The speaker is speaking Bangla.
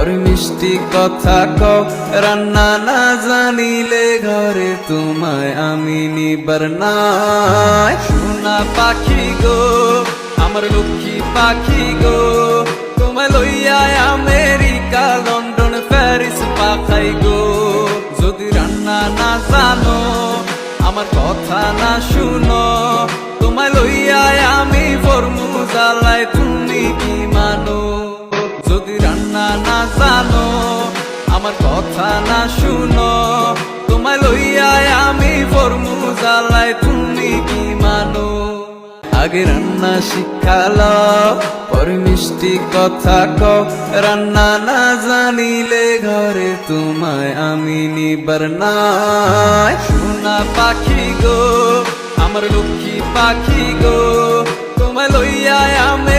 পর মিষ্টি কথা কও, রান্না না জানিলে ঘরে তোমায় আমি নিবার নাই। সোনা পাখি গো, আমার লক্ষ্মী পাখি গো, তোমায় লইয়া আমেরিকা লন্ডন প্যারিস পাখাই গো। যদি রান্না না জানো, আমার কথা না শুনো, তোমায় লইয়া আমি ফরমু জ্বালাই, তুমি কি মানো? যদি রান্না না জানো, আমার কথা না শুনো, তোমায় লইয়া আমি ফরমু জ্বালাই, তুমি কি মানো? আগে রান্না শিখালো, পর মিষ্টি কথা কও, রান্না না জানিলে ঘরে তোমায় আমি নিবার নাই। সোনা পাখি গো, আমার লক্ষ্মী পাখি গো, তোমায় লইয়া আমি